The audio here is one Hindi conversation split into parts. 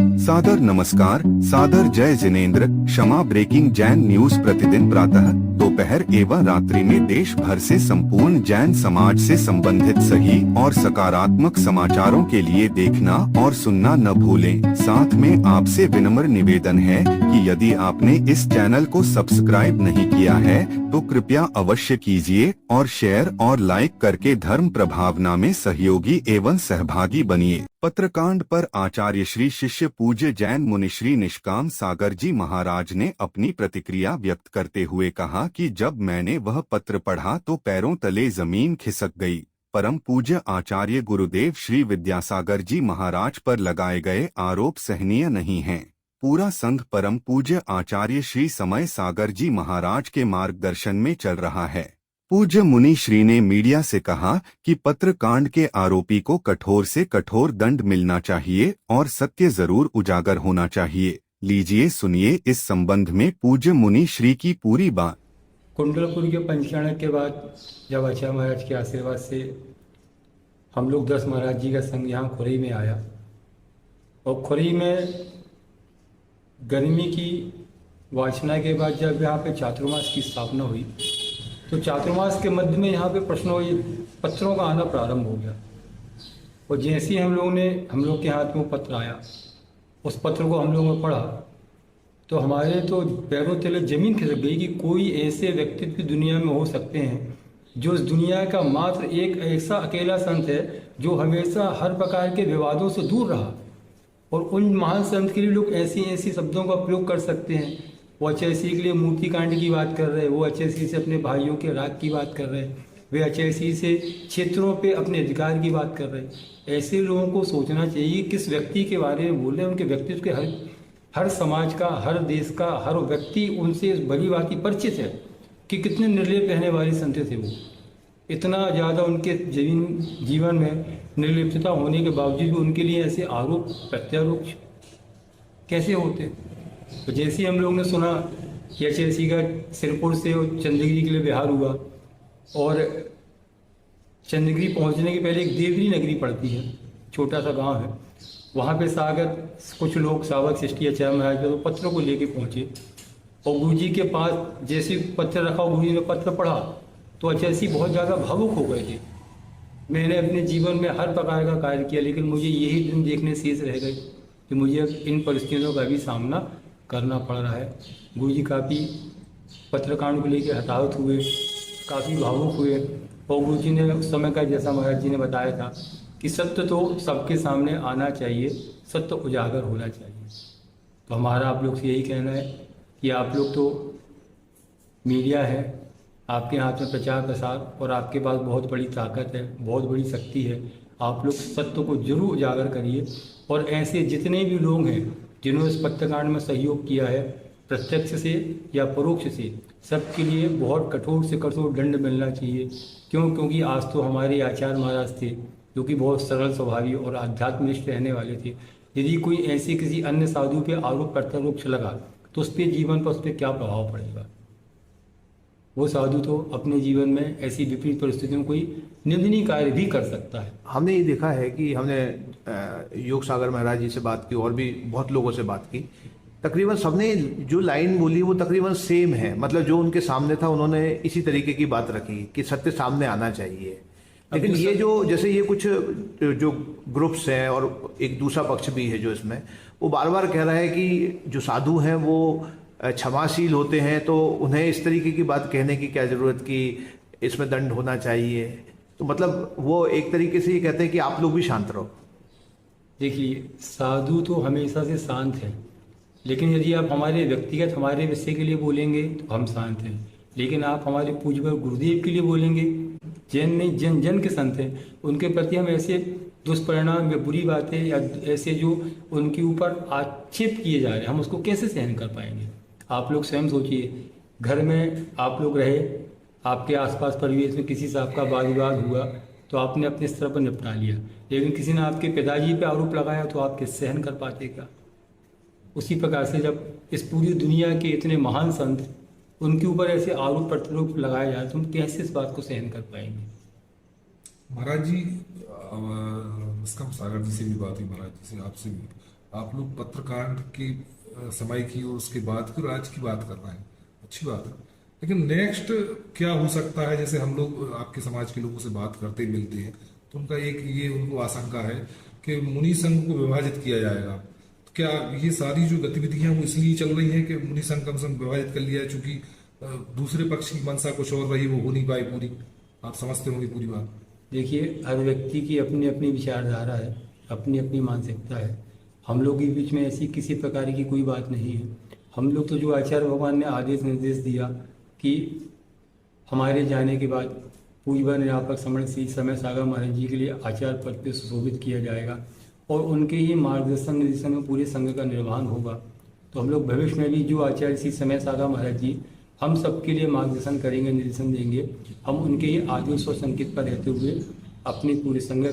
सादर नमस्कार, सादर जय जिनेंद्र। क्षमा ब्रेकिंग जैन न्यूज प्रतिदिन प्रातः, दोपहर एवं रात्रि में देश भर से संपूर्ण जैन समाज से संबंधित सही और सकारात्मक समाचारों के लिए देखना और सुनना न भूलें। साथ में आपसे विनम्र निवेदन है कि यदि आपने इस चैनल को सब्सक्राइब नहीं किया है तो कृपया अवश्य कीजिए और शेयर और लाइक करके धर्म प्रभावना में सहयोगी एवं सहभागी बनिए। पत्रकांड पर आचार्य श्री शिष्य पूज्य जैन मुनि श्री निष्काम सागर जी महाराज ने अपनी प्रतिक्रिया व्यक्त करते हुए कहा कि जब मैंने वह पत्र पढ़ा तो पैरों तले जमीन खिसक गई। परम पूज्य आचार्य गुरुदेव श्री विद्यासागर जी महाराज पर लगाए गए आरोप सहनीय नहीं हैं। पूरा संघ परम पूज्य आचार्य श्री समय सागर जी महाराज के मार्गदर्शन में चल रहा है। पूज्य मुनि श्री ने मीडिया से कहा कि पत्रकांड के आरोपी को कठोर से कठोर दंड मिलना चाहिए और सत्य जरूर उजागर होना चाहिए। लीजिए सुनिए इस संबंध में पूज्य मुनि श्री की पूरी बात। कुंडलपुर के पंचायत के बाद जब आचार्य महाराज के आशीर्वाद से हम लोग 10 महाराज जी का संघ यहाँ खुरई में आया और खुरई में गर्मी की वाचना के बाद जब यहाँ पे चातुर्मास की स्थापना हुई तो चातुर्मास के मध्य में यहाँ पे पत्रों का आना प्रारंभ हो गया। और जैसे ही हम लोग के हाथ में पत्र आया, उस पत्र को हम लोगों ने पढ़ा तो हमारे तो पैरों तले जमीन खिसक गई कि कोई ऐसे व्यक्तित्व दुनिया में हो सकते हैं जो इस दुनिया का मात्र एक ऐसा अकेला संत है जो हमेशा हर प्रकार के विवादों से दूर रहा। और उन महान संत के लिए लोग ऐसी शब्दों का प्रयोग कर सकते हैं। वो अचैसी के लिए मूर्ति कांड की बात कर रहे हैं, वो अचैसी से अपने भाइयों के राग की बात कर रहे हैं, वे अचैसी से क्षेत्रों पे अपने अधिकार की बात कर रहे हैं। ऐसे लोगों को सोचना चाहिए किस व्यक्ति के बारे में बोल रहे हैं। उनके व्यक्तित्व के हर समाज का, हर देश का हर व्यक्ति उनसे भली भांति परिचित है कि कितने निर्लेप रहने वाले संत थे। वो इतना ज़्यादा उनके जीवन में निर्लिप्तता होने के बावजूद भी उनके लिए ऐसे आरोप प्रत्यारोप कैसे होते। तो जैसे ही हम लोगों ने सुना कि अचैसी का सिरपुर से चंद्रगिरी के लिए बिहार हुआ और चंद्रगिरी पहुंचने के पहले एक देवरी नगरी पड़ती है, छोटा सा गांव है, वहाँ पे सागर कुछ लोग सावक सृष्टि आचार्य महाराज तो पत्रों को लेके पहुँचे और गुरु जी के पास जैसे पत्र रखा, गुरु जी ने पत्र पढ़ा तो अचैसी बहुत ज़्यादा भावुक हो गए थे। मैंने अपने जीवन में हर प्रकार का कार्य किया लेकिन मुझे यही दिन देखने शेष रह गए कि मुझे इन परिस्थितियों का भी सामना करना पड़ रहा है। गुरु जी काफ़ी पत्रकांड को लेकर हताहत हुए, काफ़ी भावुक हुए और गुरु जी ने उस समय का जैसा महाराज जी ने बताया था कि सत्य तो सबके सामने आना चाहिए, सत्य उजागर होना चाहिए। तो हमारा आप लोग से यही कहना है कि आप लोग तो मीडिया है, आपके हाथ में प्रचार प्रसार और आपके पास बहुत बड़ी ताकत है, बहुत बड़ी शक्ति है। आप लोग सत्य को जरूर उजागर करिए और ऐसे जितने भी लोग हैं जिन्होंने इस पत्रकांड में सहयोग किया है प्रत्यक्ष से या परोक्ष से, सबके लिए बहुत कठोर से कठोर दंड मिलना चाहिए। क्योंकि आज तो हमारे आचार्य महाराज थे जो कि बहुत सरल स्वभावी और आध्यात्मिक रहने वाले थे। यदि कोई ऐसे किसी अन्य साधु पे आरोप प्रत्यारोप लगा तो उस पर जीवन पर उस पर क्या प्रभाव पड़ेगा। वो साधु तो अपने जीवन में ऐसी विपरीत परिस्थितियों में कोई निंदनीय कार्य भी कर सकता है। हमने ये देखा है कि हमने योग सागर महाराज जी से बात की और भी बहुत लोगों से बात की, तकरीबन सबने जो लाइन बोली वो तकरीबन सेम है। मतलब जो उनके सामने था उन्होंने इसी तरीके की बात रखी कि सत्य सामने आना चाहिए। लेकिन ये जो जैसे ये कुछ जो ग्रुप्स हैं और एक दूसरा पक्ष भी है जो इसमें वो बार बार कह रहा है कि जो साधु हैं वो क्षमाशील होते हैं तो उन्हें इस तरीके की बात कहने की क्या ज़रूरत कि इसमें दंड होना चाहिए। तो मतलब वो एक तरीके से ये कहते हैं कि आप लोग भी शांत रहो। देखिए, साधु तो हमेशा से शांत हैं, लेकिन यदि आप हमारे व्यक्तिगत हमारे विषय के लिए बोलेंगे तो हम शांत हैं। लेकिन आप हमारे पूज्य गुरुदेव के लिए बोलेंगे, जैन नहीं जन जन के संत हैं, उनके प्रति हम ऐसे दुष्परिणाम या बुरी बातें या ऐसे जो उनके ऊपर आक्षेप किए जा रहे हैं हम उसको कैसे सहन कर पाएंगे। आप लोग स्वयं सोचिए, घर में आप लोग रहे, आपके आसपास परिवेश में किसी से आपका वाद विवाद हुआ तो आपने अपने स्तर पर निपटा लिया, लेकिन किसी ने आपके पिताजी पे आरोप लगाया तो आप कैसे सहन कर पाते क्या। उसी प्रकार से जब इस पूरी दुनिया के इतने महान संत उनके ऊपर ऐसे आरोप प्रत्यारोप लगाए जाए तो हम कैसे इस बात को सहन कर पाएंगे। महाराज जी, निष्काम सागर जी से भी बात हुई, महाराज जी से आपसे भी, आप लोग पत्रकांड की समय की और उसके बाद की और आज की बात कर रहे हैं, अच्छी बात है। लेकिन नेक्स्ट क्या हो सकता है? जैसे हम लोग आपके समाज के लोगों से बात करते मिलते हैं तो उनका एक ये उनको आशंका है कि मुनि संघ को विभाजित किया जाएगा। तो क्या ये सारी जो गतिविधियां वो इसलिए चल रही हैं कि मुनि संघ कम से कम विभाजित कर लिया है, चूंकि दूसरे पक्ष की मंशा कुछ और रही, वो हो नहीं पाई पूरी? आप समझते होंगे पूरी बात। देखिए, हर व्यक्ति की अपनी अपनी विचारधारा है, अपनी अपनी मानसिकता है। हम लोग के बीच में ऐसी किसी प्रकार की कोई बात नहीं है। हम लोग तो जो आचार्य भगवान ने आदेश निर्देश दिया कि हमारे जाने के बाद पूज्य निरापक समण श्री समय सागर महाराज जी के लिए आचार्य पद पर सुशोभित किया जाएगा और उनके ही मार्गदर्शन निर्देशन में पूरे संघ का निर्वहन होगा। तो हम लोग भविष्य में भी जो आचार्य श्री समय सागर महाराज जी हम सबके लिए मार्गदर्शन करेंगे, निर्देशन देंगे, हम उनके ही आदेश और संकेत पर रहते हुए अपने पूरे संघ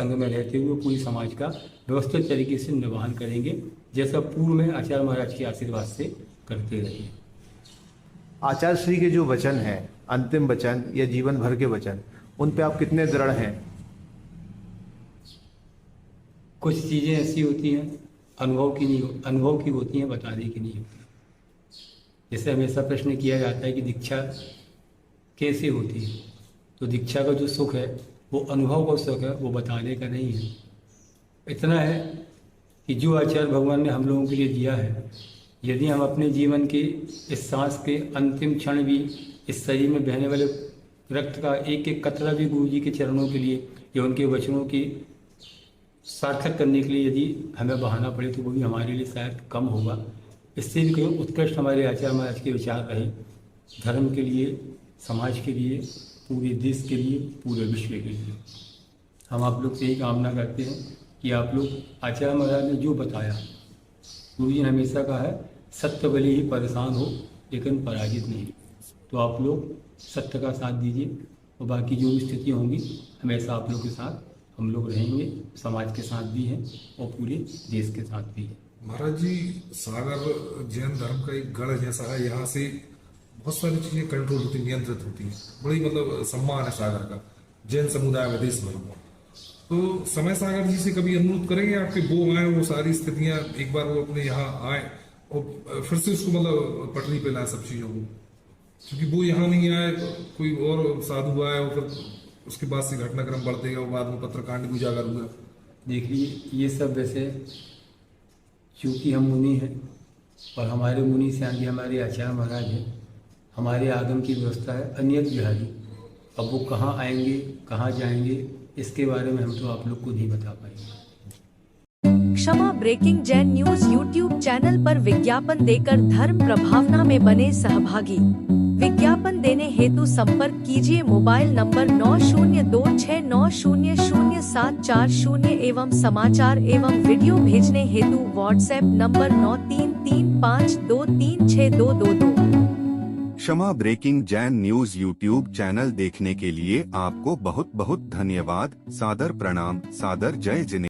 में रहते हुए पूरी समाज का व्यवस्थित तरीके से निर्वहन करेंगे, जैसा पूर्व में आचार्य महाराज के आशीर्वाद से करते रहिए। आचार्य श्री के जो वचन हैं, अंतिम वचन या जीवन भर के वचन, उन पे आप कितने दृढ़ हैं? कुछ चीज़ें ऐसी होती हैं अनुभव की होती हैं, बताने की नहीं होती। जैसे हमेशा प्रश्न किया जाता है कि दीक्षा कैसे होती है, तो दीक्षा का जो सुख है वो अनुभव का सुख है, वो बताने का नहीं है। इतना है कि जो आचार्य भगवान ने हम लोगों के लिए दिया है, यदि हम अपने जीवन के इस सांस के अंतिम क्षण भी इस शरीर में बहने वाले रक्त का एक एक कतरा भी गुरु जी के चरणों के लिए या उनके वचनों की सार्थक करने के लिए यदि हमें बहाना पड़े तो वो भी हमारे लिए शायद कम होगा। इससे भी कहीं उत्कृष्ट हमारे आचार्य महाराज के विचार रहे, धर्म के लिए, समाज के लिए, पूरे देश के लिए, पूरे विश्व के लिए। हम आप लोग से यही कामना करते हैं कि आप लोग आचार्य महाराज ने जो बताया, गुरु जी ने हमेशा कहा है सत्य भले ही परेशान हो लेकिन पराजित नहीं। तो आप लोग सत्य का साथ दीजिए और बाकी जो भी स्थिति होंगी हमेशा आप लोग के साथ हम लोग रहेंगे, समाज के साथ भी हैं और पूरे देश के साथ भी हैं। महाराज जी, सागर जैन धर्म का एक गढ़ जैसा है, यहाँ से बहुत सारी चीजें कंट्रोल होती, नियंत्रित होती हैं। बड़ी मतलब सम्मान है सागर का जैन समुदाय में देश भर में। तो समय सागर जी से कभी अनुरोध करेंगे आपके वो आए, वो सारी स्थितियां एक बार वो अपने यहाँ आए और फिर से उसको मतलब पटरी पे लाए सब चीजों को, क्योंकि वो यहाँ नहीं आए, कोई और साधु आए और फिर उसके बाद से घटनाक्रम बढ़ते गया, बाद में पत्रकांड भी उजागर हुआ। देखिए, ये सब वैसे चूँकि हम मुनि हैं और हमारे मुनि से आगे हमारे आचार्य महाराज हैं, हमारे आगम की व्यवस्था है अनियत बिहारी। अब वो कहाँ आएंगे, कहाँ जाएंगे, इसके बारे में हम तो आप लोग को नहीं बता पाएंगे। Kshama breaking Jain news YouTube channel पर विज्ञापन देकर धर्म प्रभावना में बने सहभागी। विज्ञापन देने हेतु संपर्क कीजिए मोबाइल नंबर 9026900740 एवं समाचार एवं वीडियो भेजने हेतु WhatsApp number 9335236222। Kshama breaking Jain news YouTube channel देखने के लिए आपको बहुत बहुत धन्यवाद। सादर प्रणाम, सादर जय जिनेंद्र।